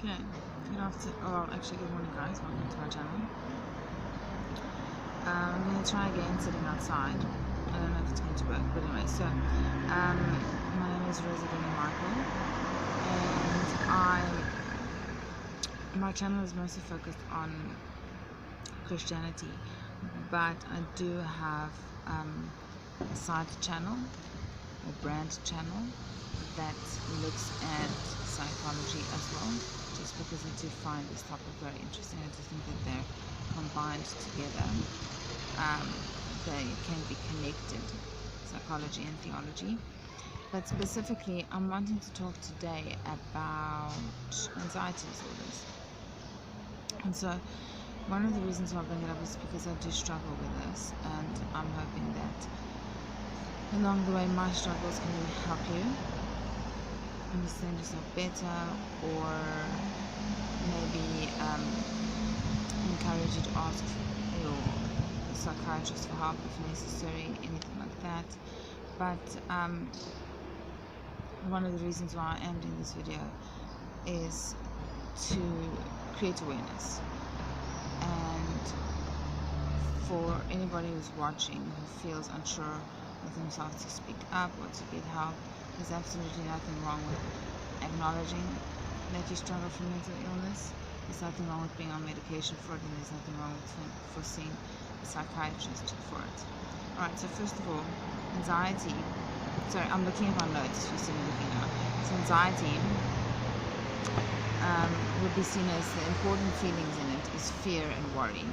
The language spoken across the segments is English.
Okay, good afternoon. Oh, well, actually, good morning, guys. Welcome to my channel. I'm going to try again sitting outside. I don't know if it's going to work, but anyway. So, my name is Rosalina Michael, and my channel is mostly focused on Christianity, but I do have a side channel or brand channel that looks at psychology as well, just because I do find this topic very interesting. I just think that they're combined together. They can be connected, psychology and theology. But specifically, I'm wanting to talk today about anxiety disorders. And so one of the reasons why I bring it up is because I do struggle with this, and I'm hoping that along the way my struggles can help you understand yourself better, or maybe encourage you to ask your psychiatrist for help if necessary, anything like that. But one of the reasons why I am doing this video is to create awareness, and for anybody who's watching who feels unsure with themselves to speak up or to get help. There's absolutely nothing wrong with acknowledging that you struggle from mental illness. There's nothing wrong with being on medication for it, and there's nothing wrong with seeing a psychiatrist for it. Alright, so first of all, anxiety. Sorry, I'm looking at my notes if you see me looking now. So anxiety would be seen as the important feelings in it is fear and worry.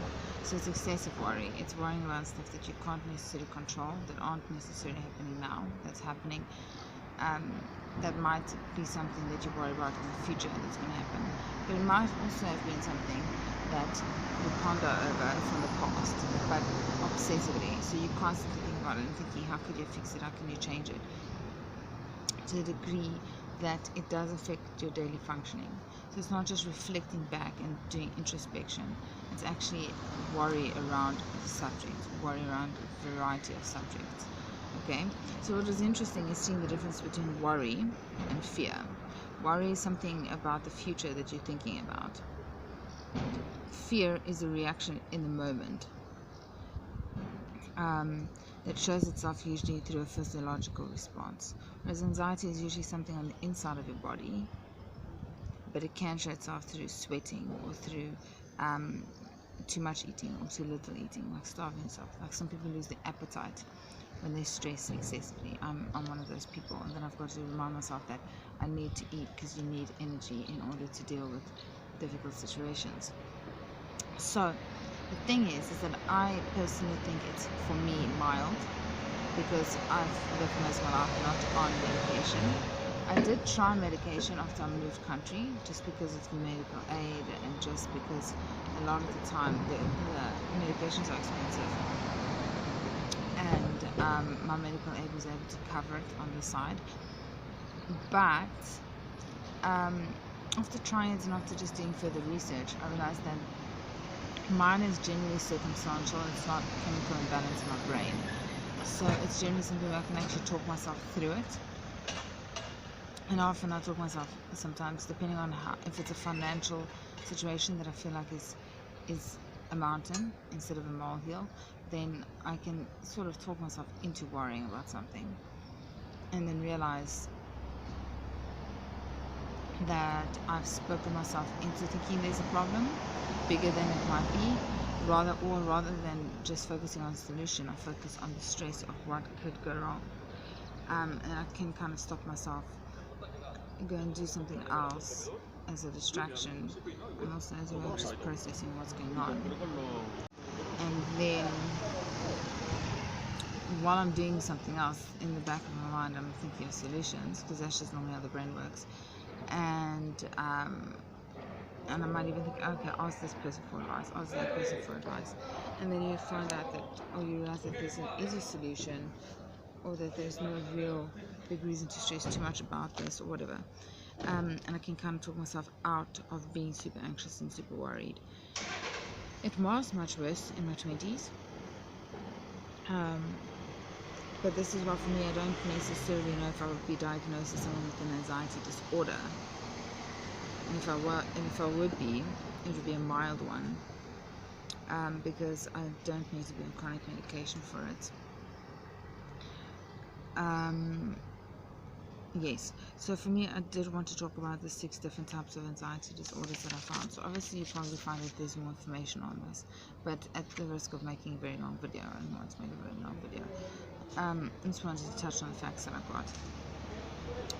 So it's excessive worry. It's worrying about stuff that you can't necessarily control, that aren't necessarily happening now, that's happening. That might be something that you worry about in the future that's going to happen. But it might also have been something that you ponder over from the past, but obsessively. So you constantly think about it and thinking, how could you fix it? How can you change it? To the degree that it does affect your daily functioning. So it's not just reflecting back and doing introspection. It's actually worry around the subject, worry around a variety of subjects. Okay, so what is interesting is seeing the difference between worry and fear. Worry is something about the future that you're thinking about. Fear is a reaction in the moment that shows itself usually through a physiological response, whereas anxiety is usually something on the inside of your body, but it can show itself through sweating or through too much eating or too little eating, like starving yourself. Like some people lose their appetite when they stress excessively. I'm one of those people, and then I've got to remind myself that I need to eat, because you need energy in order to deal with difficult situations. So the thing is that I personally think it's, for me, mild, because I've lived most of my life not on medication. I did try medication after I moved country, just because it's medical aid, and just because a lot of the time the medications are expensive, and my medical aid was able to cover it on the side. But after trying it and after just doing further research, I realized that mine is generally circumstantial. It's not chemical imbalance in my brain, so it's generally something where I can actually talk myself through it. And often I talk myself, sometimes depending on how, if it's a financial situation that I feel like is a mountain instead of a molehill, then I can sort of talk myself into worrying about something, and then realize that I've spoken myself into thinking there's a problem bigger than it might be, rather than just focusing on the solution, I focus on the stress of what could go wrong, and I can kind of stop myself, go and do something else as a distraction, and also as a way of just processing what's going on. And then while I'm doing something else, in the back of my mind I'm thinking of solutions, because that's just normally how the brain works. And I might even think, okay, ask this person for advice, ask that person for advice, and then you find out that, or you realize that there's an easy solution, or that there's no real big reason to stress too much about this, or whatever. And I can kind of talk myself out of being super anxious and super worried. It was much worse in my 20s, but this is why for me I don't necessarily know if I would be diagnosed as someone with an anxiety disorder. And if I would be, it would be a mild one, because I don't need to be on chronic medication for it. Yes, so for me, I did want to talk about the 6 different types of anxiety disorders that I found. So obviously you probably find that there's more information on this, but at the risk of making a very long video, and want to make a very long video, I just wanted to touch on the facts that I got.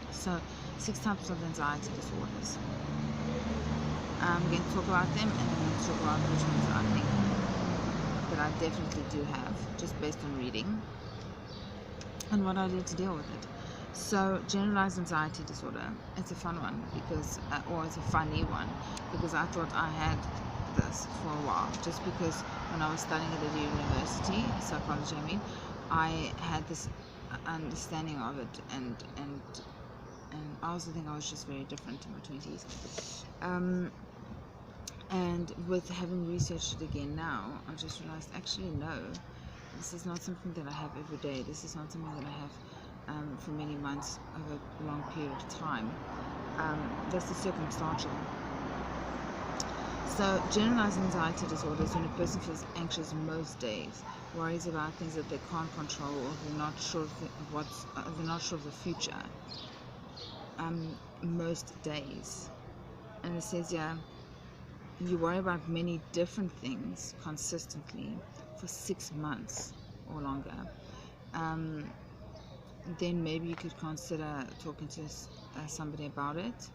So 6 types of anxiety disorders. I'm going to talk about them, and then I'm going to talk about which ones I think that I definitely do have, just based on reading and what I did to deal with it. So generalized anxiety disorder, it's a fun one because, or it's a funny one, because I thought I had this for a while, just because when I was studying at a university, psychology, I had this understanding of it, and I also think I was just very different in my 20s. And with having researched it again now, I just realized, actually no, this is not something that I have every day. This is not something that I have for many months over a long period of time. That's the circumstantial. So generalized anxiety disorder is when a person feels anxious most days, worries about things that they can't control, or they're not sure of they're not sure of the future. Most days, and it says here, you worry about many different things consistently for 6 months or longer. Then maybe you could consider talking to somebody about it.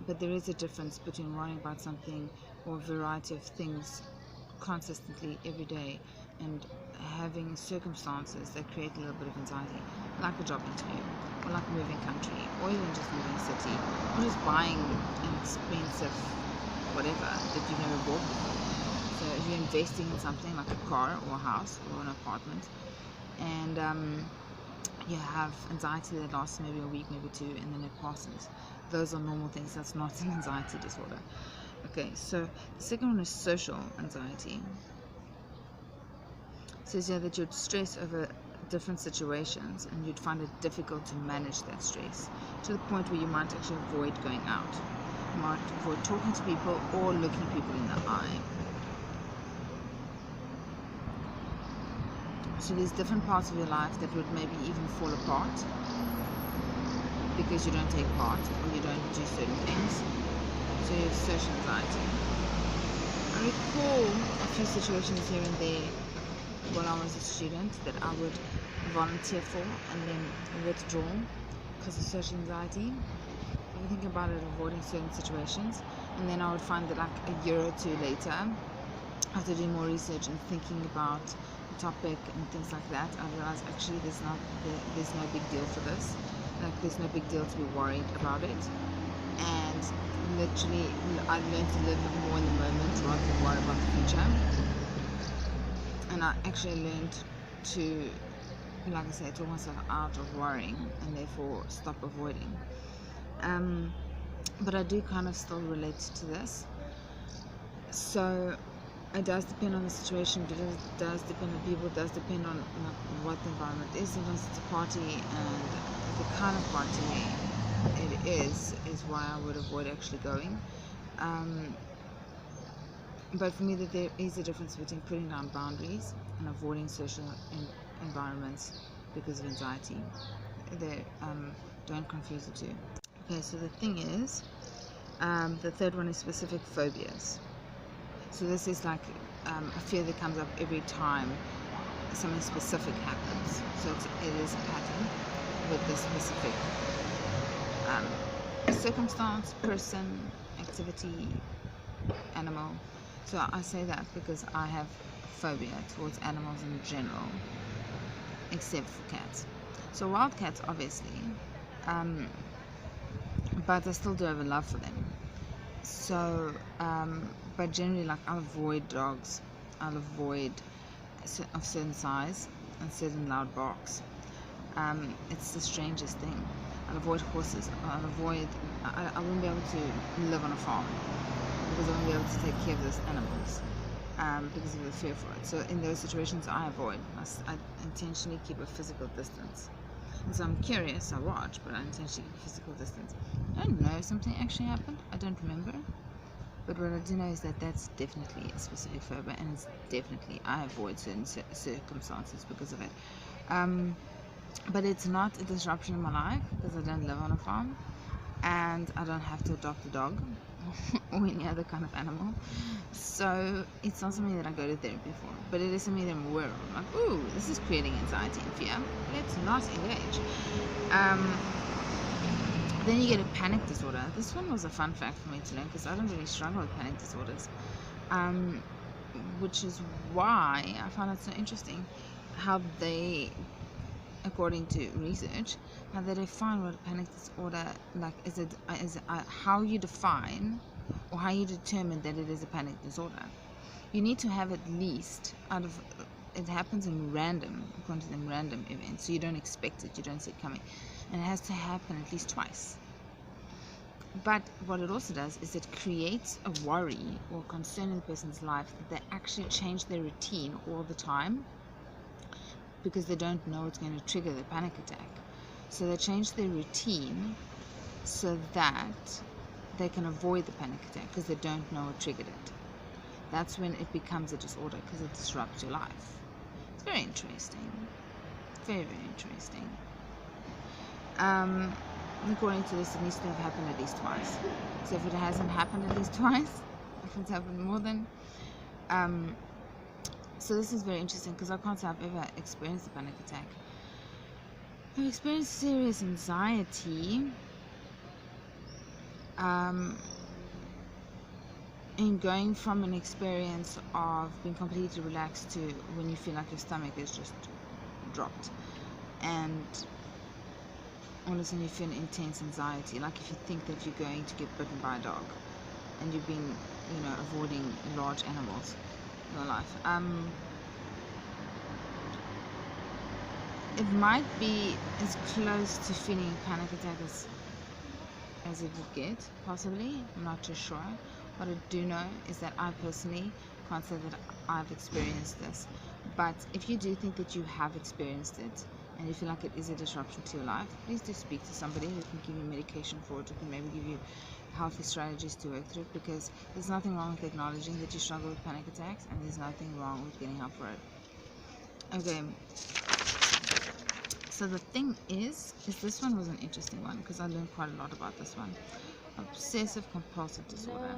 But there is a difference between worrying about something or a variety of things consistently every day and having circumstances that create a little bit of anxiety, like a job interview, or like moving country, or even just moving city, or just buying an expensive whatever that you've never bought before. So if you're investing in something like a car or a house or an apartment, and you have anxiety that lasts maybe a week, maybe 2, and then it passes. Those are normal things. That's not an anxiety disorder. Okay, so the second one is social anxiety. It says here that you'd stress over different situations and you'd find it difficult to manage that stress, to the point where you might actually avoid going out. You might avoid talking to people or looking people in the eye. So there's different parts of your life that would maybe even fall apart because you don't take part or you don't do certain things. So you have social anxiety. I recall a few situations here and there when I was a student that I would volunteer for and then withdraw because of social anxiety. I would think about it, avoiding certain situations, and then I would find that like a year or 2 later, after doing more research and thinking about the topic and things like that, I realized actually there's no big deal for this. Like there's no big deal to be worried about it. And literally, I learned to live more in the moment rather than worry about the future. And I actually learned to, like I said, talk myself out of worrying and therefore stop avoiding. But I do kind of still relate to this. So it does depend on the situation, but it does depend on people, it does depend on what the environment is. Sometimes it's a party, and the kind of party it is why I would avoid actually going. But for me, that there is a difference between putting down boundaries and avoiding social environments because of anxiety. Don't confuse the two. Okay, so the thing is, the third one is specific phobias. So this is like a fear that comes up every time something specific happens. So it is a pattern with this specific circumstance, person, activity, animal. So I say that because I have phobia towards animals in general, except for cats. So wild cats, obviously, but I still do have a love for them. So, but generally, like, I'll avoid dogs. I'll avoid of certain size and certain loud barks. It's the strangest thing. I'll avoid horses. I won't be able to live on a farm because I won't be able to take care of those animals because of the fear for it. So in those situations, I avoid. I intentionally keep a physical distance. So I'm curious, I watch, but I intentionally keep physical distance. I don't know if something actually happened, I don't remember. But what I do know is that that's definitely a specific phobia, and it's definitely, I avoid certain circumstances because of it. But it's not a disruption in my life because I don't live on a farm and I don't have to adopt a dog or any other kind of animal. So it's not something that I go to therapy for, but it is something that I'm aware of. I'm like, ooh, this is creating anxiety and fear. Let's not engage. Then you get a panic disorder. This one was a fun fact for me to learn because I don't really struggle with panic disorders, which is why I found it so interesting how they, according to research, how they define what a panic disorder, like, is how you define or how you determine that it is a panic disorder. You need to have at least, it happens in random, according to them, random events, so you don't expect it, you don't see it coming, and it has to happen at least twice. But what it also does is it creates a worry or concern in the person's life that they actually change their routine all the time because they don't know what's going to trigger the panic attack. So they change their routine so that they can avoid the panic attack because they don't know what triggered it. That's when it becomes a disorder because it disrupts your life. It's very interesting. Very, very interesting. According to this, it needs to have happened at least twice. So if it hasn't happened at least twice, if it's happened more than... so this is very interesting because I can't say I've ever experienced a panic attack. I've experienced serious anxiety in going from an experience of being completely relaxed to when you feel like your stomach is just dropped, and all of a sudden you feel intense anxiety, like if you think that you're going to get bitten by a dog and you've been, avoiding large animals in your life. It might be as close to feeling a panic attack as it would get, possibly. I'm not too sure. What I do know is that I personally can't say that I've experienced this. But if you do think that you have experienced it and you feel like it is a disruption to your life, please do speak to somebody who can give you medication for it, who can maybe give you healthy strategies to work through it, because there's nothing wrong with acknowledging that you struggle with panic attacks, and there's nothing wrong with getting help for it. Okay. So the thing is this one was an interesting one because I learned quite a lot about this one. Obsessive compulsive disorder.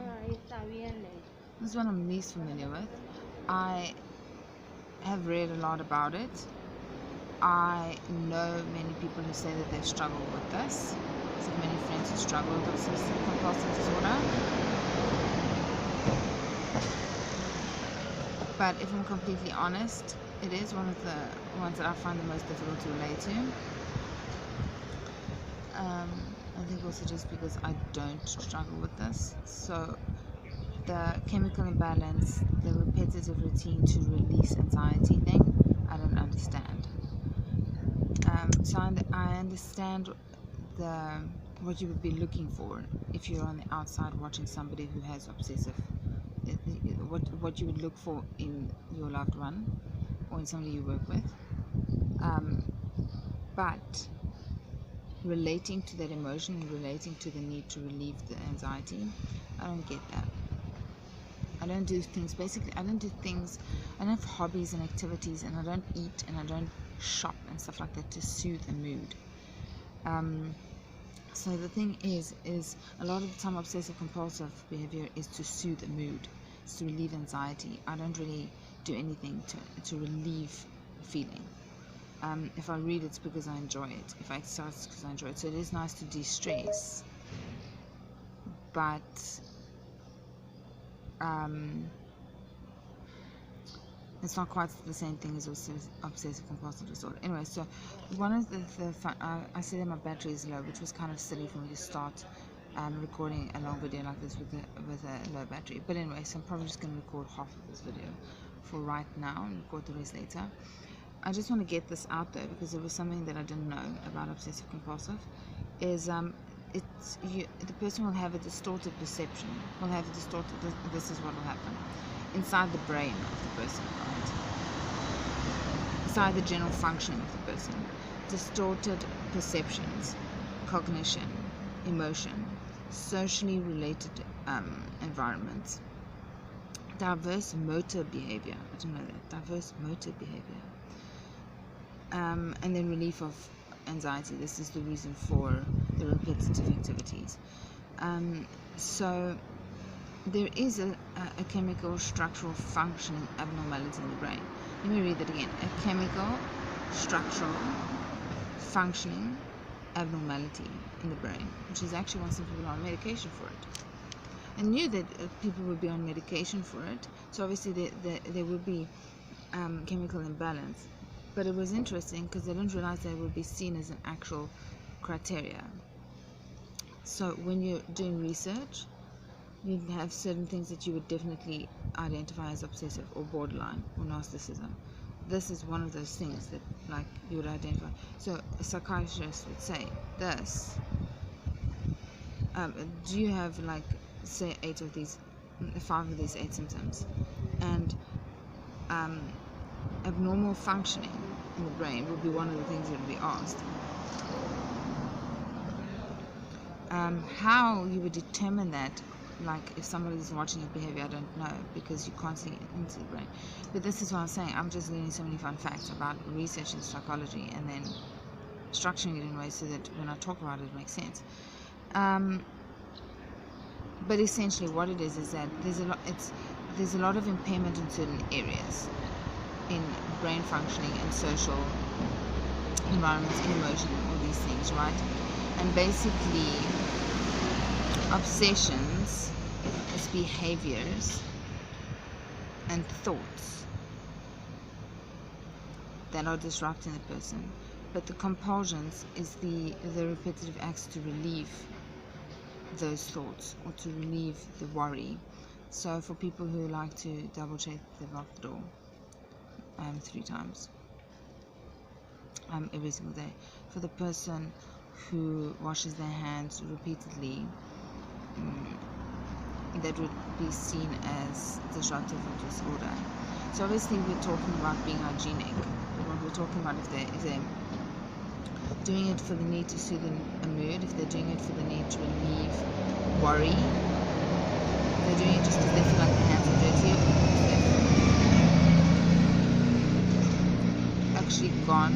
This one I'm least familiar with. I have read a lot about it. I know many people who say that they've struggled with this. I have many friends who struggle with obsessive compulsive disorder. But if I'm completely honest, it is one of the ones that I find the most difficult to relate to. I think also just because I don't struggle with this. So the chemical imbalance, the repetitive routine to release anxiety thing, I don't understand. So I understand what you would be looking for if you're on the outside watching somebody who has obsessive, what you would look for in your loved one or in somebody you work with, but relating to that emotion and relating to the need to relieve the anxiety, I don't get that. I don't do things, I don't have hobbies and activities, and I don't eat and I don't shop and stuff like that to soothe a mood. So the thing is a lot of the time obsessive compulsive behavior is to soothe a mood, it's to relieve anxiety. I don't really do anything to relieve a feeling. If I read, it's because I enjoy it. If I exercise, it's because I enjoy it. So it is nice to de-stress, but it's not quite the same thing as obsessive compulsive disorder. Anyway, so one of the fun, I said that my battery is low, which was kind of silly for me to start recording a long video like this with a low battery. But anyway, so I'm probably just going to record half of this video for right now and record the rest later. I just want to get this out there because it was something that I didn't know about obsessive compulsive. Is the person will have a distorted perception, this is what will happen inside the brain of the person, right? Inside the general functioning of the person. distorted perceptions, cognition, emotion, socially related environments, diverse motor behavior. I don't know that. Diverse motor behavior. And then relief of anxiety. This is the reason for the repetitive activities. So there is a chemical structural functioning abnormality in the brain. Let me read that again. A chemical structural functioning abnormality in the brain, which is actually why some people are on medication for it. I knew that people would be on medication for it, so obviously there would be chemical imbalance. But it was interesting because I didn't realize that it would be seen as an actual criteria. So when you're doing research, you have certain things that you would definitely identify as obsessive or borderline or narcissism. This is one of those things that like you would identify. So a psychiatrist would say this. Do you have like say 5 of these 8 symptoms? And abnormal functioning in the brain would be one of the things that would be asked. How you would determine that, like if somebody is watching your behavior, I don't know, because you can't see into the brain. But this is what I'm saying. I'm just learning so many fun facts about research in psychology and then structuring it in ways so that when I talk about it, it makes sense. But essentially what it is that there's a lot of impairment in certain areas in brain functioning and social environments, in emotion, all these things, right? And basically obsessions is behaviors and thoughts that are disrupting the person, but the compulsions is the repetitive acts to relieve those thoughts or to relieve the worry. So for people who like to double check they've locked the door 3 times every single day, for the person who washes their hands repeatedly, that would be seen as disruptive or disorder. So obviously we're talking about being hygienic. What we're talking about if they're doing it for the need to soothe a mood, if they're doing it for the need to relieve worry, they're doing it just because they feel like their hands are dirty, they've actually gone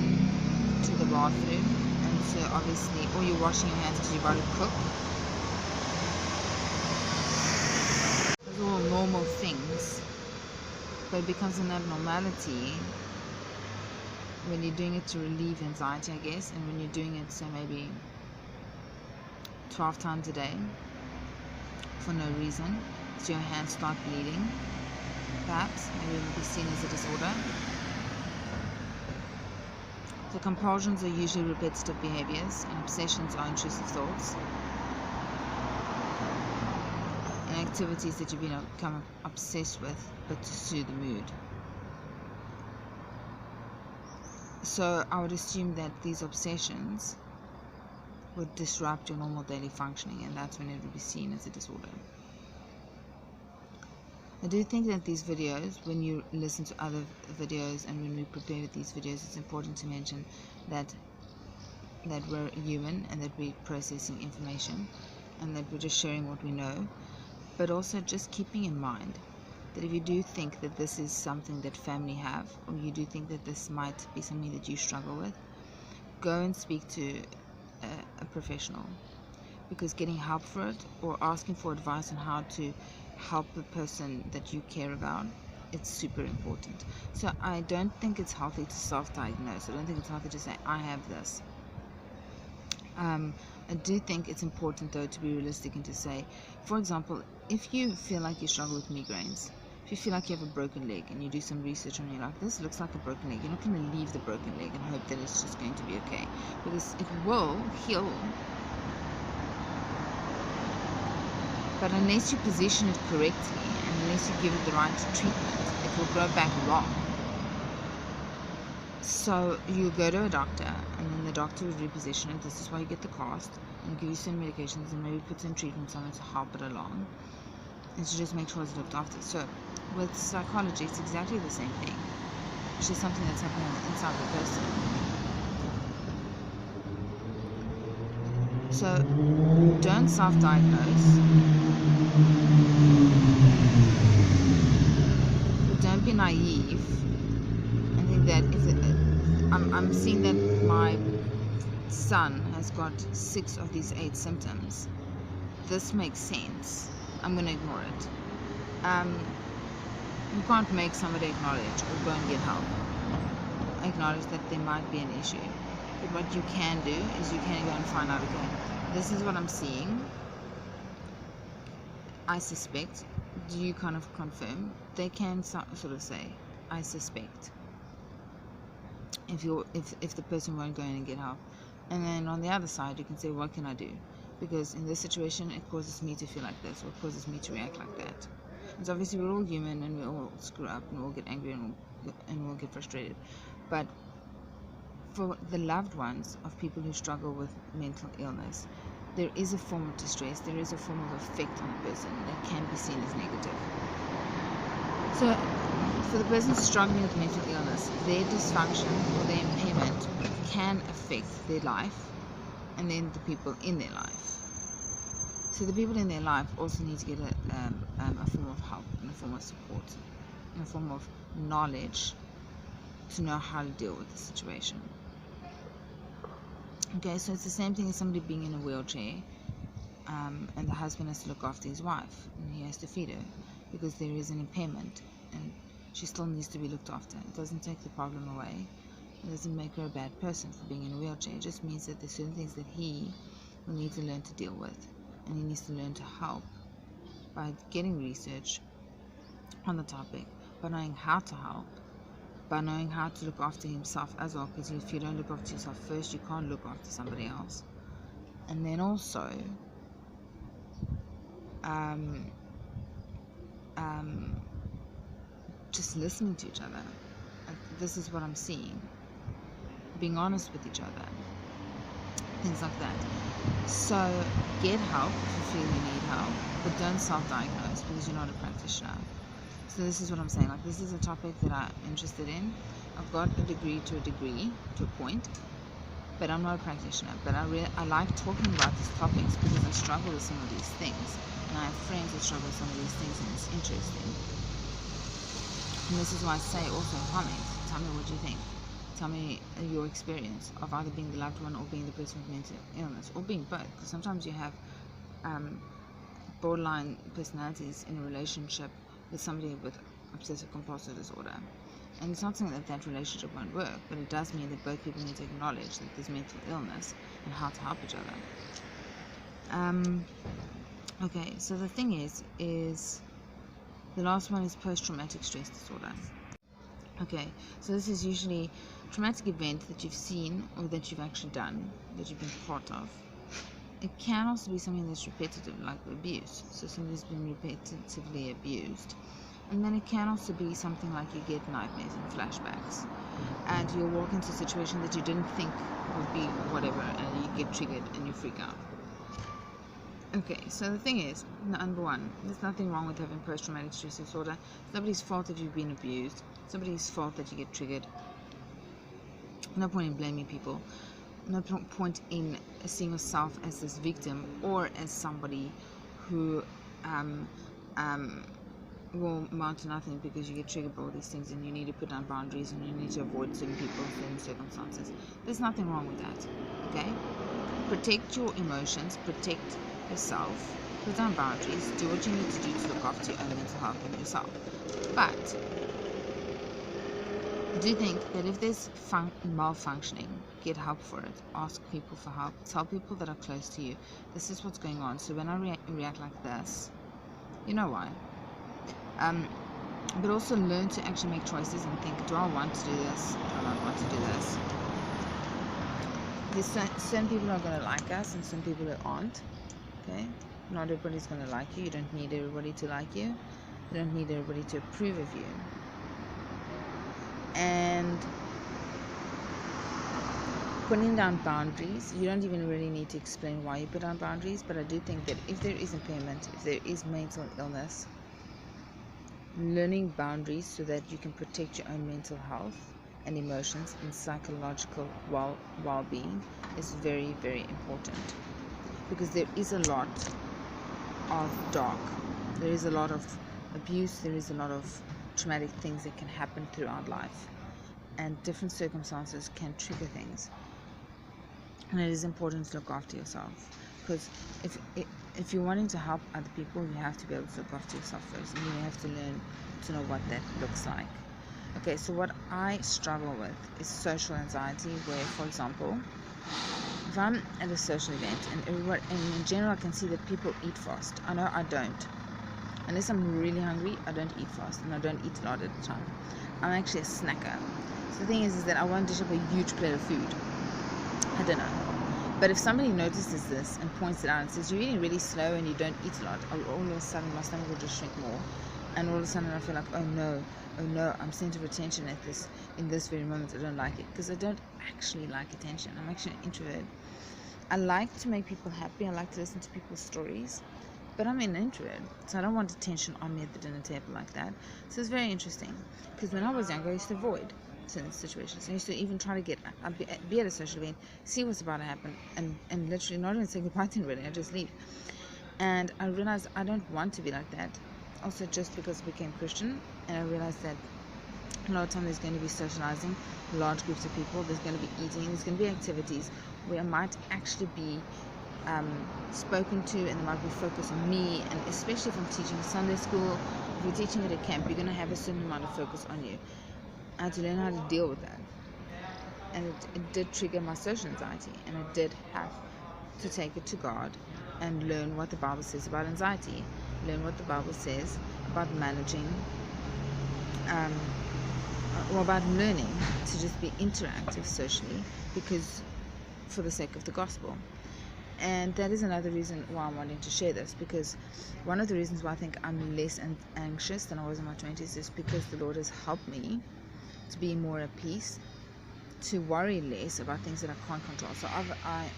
to the bathroom, and so obviously, or you're washing your hands because you've got to cook. Those are all normal things, but it becomes an abnormality when you're doing it to relieve anxiety, I guess, and when you're doing it, say maybe 12 times a day for no reason, so your hands start bleeding, perhaps, maybe it will be seen as a disorder. So compulsions are usually repetitive behaviors, and obsessions are intrusive thoughts and activities that you've become obsessed with, but to soothe the mood. So I would assume that these obsessions would disrupt your normal daily functioning, and that's when it would be seen as a disorder. I do think that these videos, when you listen to other videos and when we prepare these videos, it's important to mention that we're human and that we're processing information and that we're just sharing what we know, but also just keeping in mind that if you do think that this is something that family have, or you do think that this might be something that you struggle with, go and speak to a professional, because getting help for it or asking for advice on how to help the person that you care about, it's super important. So I don't think it's healthy to self-diagnose. I don't think it's healthy to say I have this. I do think it's important though to be realistic and to say, for example, if you feel like you struggle with migraines, if you feel like you have a broken leg and you do some research and you're like, this looks like a broken leg, you're not going to leave the broken leg and hope that it's just going to be okay, because it will heal. But unless you position it correctly and unless you give it the right treatment, it will grow back wrong. So you go to a doctor and then the doctor will reposition it. This is why you get the cast and give you some medications and maybe put some treatments on it to help it along and to just make sure it's looked after. So with psychology, it's exactly the same thing. It's just something that's happening on the inside of the person. So don't self-diagnose, but don't be naive and think that I'm seeing that my son has got 6 of these 8 symptoms. This makes sense. I'm going to ignore it. You can't make somebody acknowledge or go and get help. Acknowledge that there might be an issue. But what you can do is you can go and find out, okay, this is what I'm seeing. I suspect. Do you kind of confirm? They can sort of say, I suspect. If the person won't go in and get help. And then on the other side, you can say, what can I do? Because in this situation, it causes me to feel like this, or it causes me to react like that. It's obviously we're all human and we all screw up and we'll get angry and we'll get frustrated. But for the loved ones of people who struggle with mental illness, there is a form of distress, there is a form of effect on the person that can be seen as negative. So for the person struggling with mental illness, their dysfunction or their impairment can affect their life and then the people in their life. So the people in their life also need to get a form of help, and a form of support, and a form of knowledge to know how to deal with the situation. Okay, so it's the same thing as somebody being in a wheelchair, and the husband has to look after his wife, and he has to feed her because there is an impairment, and she still needs to be looked after. It doesn't take the problem away. It doesn't make her a bad person for being in a wheelchair. It just means that there's certain things that he will need to learn to deal with, and he needs to learn to help by getting research on the topic, by knowing how to help, by knowing how to look after himself as well, because if you don't look after yourself first, you can't look after somebody else. And then also just listening to each other. This is what I'm seeing. Being honest with each other. Things like that. So get help if you feel you need help, but don't self-diagnose because you're not a practitioner. So this is what I'm saying. Like, this is a topic that I'm interested in. I've got a degree, to a point, but I'm not a practitioner. But I like talking about these topics because I struggle with some of these things, and I have friends who struggle with some of these things, and it's interesting. And this is why I say also comment. Tell me what you think. Tell me your experience of either being the loved one or being the person with mental illness, or being both. Because sometimes you have borderline personalities in a relationship with somebody with obsessive compulsive disorder, and it's not saying that relationship won't work, but it does mean that both people need to acknowledge that there's mental illness and how to help each other. Okay, so the thing is the last one is post-traumatic stress disorder. Okay, so this is usually a traumatic event that you've seen or that you've actually done, that you've been part of. It can also be something that's repetitive, like abuse. So somebody's been repetitively abused. And then it can also be something like you get nightmares and flashbacks, and you'll walk into a situation that you didn't think would be whatever, and you get triggered and you freak out. Okay, so the thing is, number one, there's nothing wrong with having post-traumatic stress disorder. It's nobody's fault if you've been abused. It's nobody's fault that you get triggered. No point in blaming people. No point in seeing yourself as this victim or as somebody who will amount to nothing because you get triggered by all these things, and you need to put down boundaries, and you need to avoid certain people, certain circumstances. There's nothing wrong with that. Okay? Protect your emotions, protect yourself, put down boundaries, do what you need to do to look after your own mental health and yourself. But I do think that if there's malfunctioning, get help for it. Ask people for help. Tell people that are close to you, this is what's going on. So when I react like this, you know why. But also learn to actually make choices and think, do I want to do this? Do I not want to do this? There's certain people who are going to like us and some people who aren't. Okay? Not everybody's going to like you. You don't need everybody to like you. You don't need everybody to approve of you. And putting down boundaries, you don't even really need to explain why you put down boundaries, but I do think that if there is impairment, if there is mental illness, learning boundaries so that you can protect your own mental health and emotions and psychological well-being is very, very important. because there is a lot of dark, there is a lot of abuse, there is a lot of traumatic things that can happen throughout life, and different circumstances can trigger things, and it is important to look after yourself, because if you're wanting to help other people, you have to be able to look after yourself first, and you have to learn to know what that looks like. Okay, so what I struggle with is social anxiety, where, for example, if I'm at a social event and in general I can see that people eat fast. I know I don't. Unless I'm really hungry, I don't eat fast, and I don't eat a lot at a time. I'm actually a snacker. So the thing is that I won't dish up a huge plate of food. I don't know. But if somebody notices this and points it out and says, you're eating really slow and you don't eat a lot, all of a sudden my stomach will just shrink more. And all of a sudden I feel like, oh no, I'm center of attention in this very moment. I don't like it, because I don't actually like attention. I'm actually an introvert. I like to make people happy. I like to listen to people's stories. But I'm an introvert, so I don't want attention on me at the dinner table like that. So it's very interesting, because when I was younger, I used to avoid certain situations. I used to even try to be at a social event, see what's about to happen, and literally not even say goodbye to anybody. I just leave. And I realized I don't want to be like that. Also, just because I became Christian, and I realized that a lot of time there's going to be socializing, large groups of people, there's going to be eating, there's going to be activities where I might actually be spoken to, and there might be focus on me, and especially if I'm teaching Sunday school, if you're teaching at a camp, you're going to have a certain amount of focus on you. I had to learn how to deal with that, and it did trigger my social anxiety, and I did have to take it to God and learn what the Bible says about anxiety, learn what the Bible says about managing, or about learning to just be interactive socially, because for the sake of the gospel. And that is another reason why I'm wanting to share this, because one of the reasons why I think I'm less anxious than I was in my 20s is because the Lord has helped me to be more at peace, to worry less about things that I can't control. So I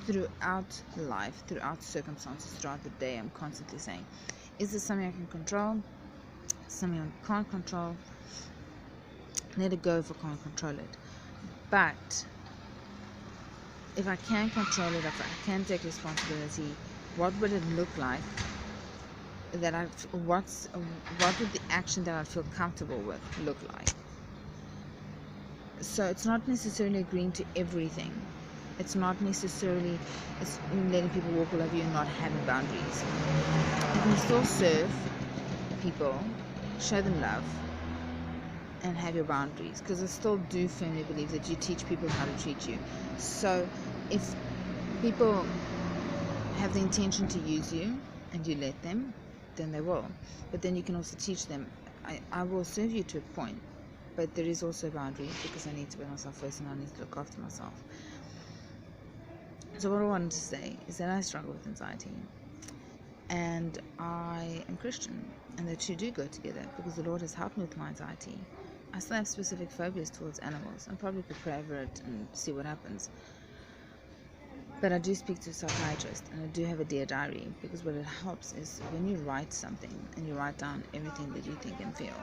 throughout life, throughout circumstances, throughout the day, I'm constantly saying, is this something I can control? Something I can't control? Let it go if I can't control it. But if I can control it, if I can take responsibility, what would it look like? What would the action that I feel comfortable with look like? So it's not necessarily agreeing to everything. It's not necessarily letting people walk all over you and not having boundaries. You can still serve people, show them love, and have your boundaries, because I still do firmly believe that you teach people how to treat you. So if people have the intention to use you and you let them, then they will. But then you can also teach them, I will serve you to a point, but there is also a boundary, because I need to put myself first and I need to look after myself. So what I wanted to say is that I struggle with anxiety, and I am Christian, and the two do go together, because the Lord has helped me with my anxiety. I still have specific phobias towards animals. I probably could pray over it and see what happens. But I do speak to a psychiatrist, and I do have a Dear Diary, because what it helps is when you write something and you write down everything that you think and feel,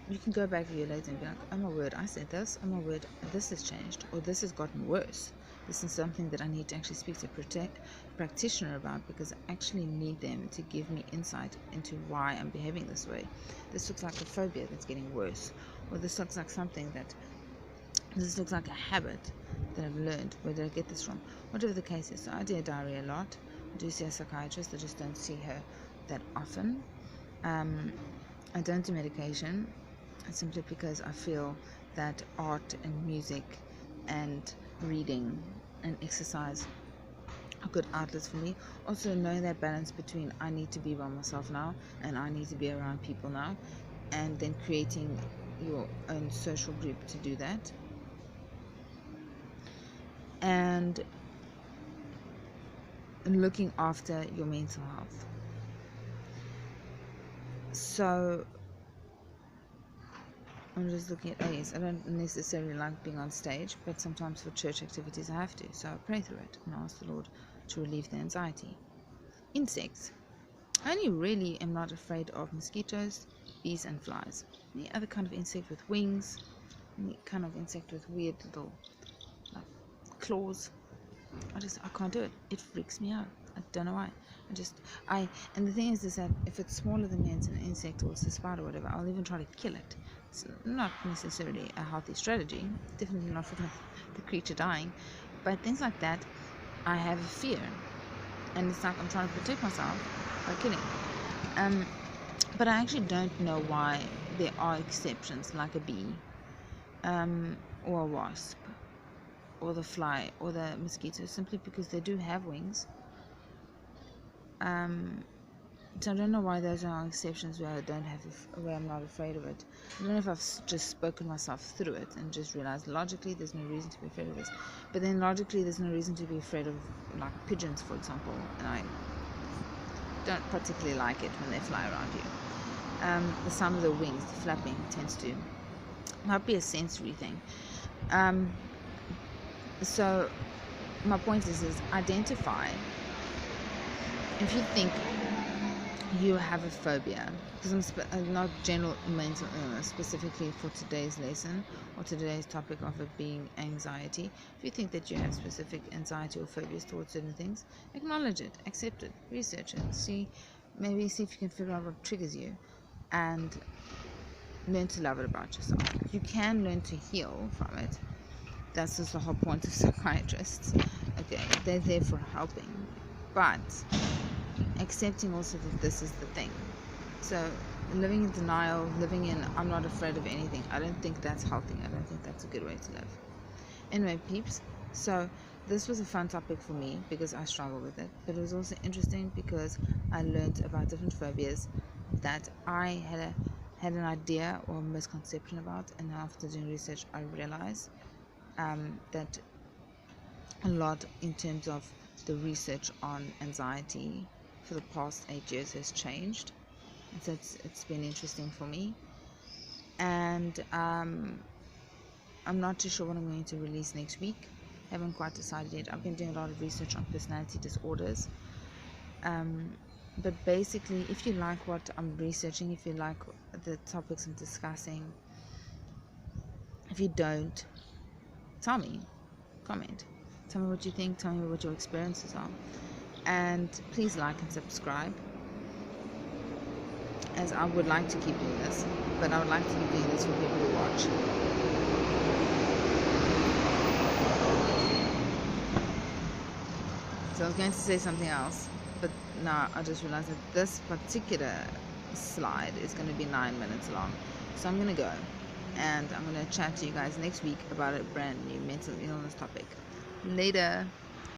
you can go back a year later and be like, oh my word, I said this, oh my word, this has changed, or this has gotten worse. This is something that I need to actually speak to a practitioner about, because I actually need them to give me insight into why I'm behaving this way. This looks like a phobia that's getting worse, or this looks like this looks like a habit that I've learned. Where did I get this from? Whatever the case is. So I do a diary a lot. I do see a psychiatrist. I just don't see her that often. I don't do medication, simply because I feel that art and music and reading and exercise are good outlets for me. Also, knowing that balance between I need to be by myself now and I need to be around people now, and then creating your own social group to do that, and looking after your mental health. So I'm just looking at, yes, I don't necessarily like being on stage, but sometimes for church activities I have to, so I pray through it and ask the Lord to relieve the anxiety. Insects. I only really am not afraid of mosquitoes, bees and flies. Any other kind of insect with wings, any kind of insect with weird little claws, I can't do it. It freaks me out. I don't know why. And the thing is that if it's smaller than me, it's an insect or it's a spider or whatever, I'll even try to kill it. It's not necessarily a healthy strategy, definitely not for the creature dying, but things like that, I have a fear, and it's like I'm trying to protect myself by killing. But I actually don't know why there are exceptions, like a bee, or a wasp, or the fly, or the mosquito, simply because they do have wings. So I don't know why those are exceptions where where I'm not afraid of it. I don't know if I've just spoken myself through it and just realized logically there's no reason to be afraid of this, but then logically there's no reason to be afraid of like pigeons, for example, and I don't particularly like it when they fly around you. The sound of the wings, the flapping, might be a sensory thing. So my point is identify if you think you have a phobia, because I'm not general mental illness, specifically for today's lesson or today's topic of it being anxiety. If you think that you have specific anxiety or phobias towards certain things, acknowledge it, accept it, research it, maybe see if you can figure out what triggers you, and learn to love it about yourself. You can learn to heal from it. That's just the whole point of psychiatrists. Okay, they're there for helping, but accepting also that this is the thing. So living in denial, living in I'm not afraid of anything, I don't think that's healthy. I don't think that's a good way to live. Anyway, peeps, so this was a fun topic for me because I struggle with it, but it was also interesting because I learned about different phobias that I had an idea or misconception about, and after doing research I realized that a lot in terms of the research on anxiety for the past 8 years has changed. And so it's been interesting for me, and I'm not too sure what I'm going to release next week. Haven't quite decided yet. I've been doing a lot of research on personality disorders, but basically if you like what I'm researching, if you like the topics I'm discussing, if you don't, tell me, comment, tell me what you think, tell me what your experiences are, and please like and subscribe, as I would like to keep doing this, but I would like to keep doing this for people to watch. So I was going to say something else, but now I just realized that this particular slide is going to be 9 minutes long. So I'm going to go, and I'm going to chat to you guys next week about a brand new mental illness topic. Later.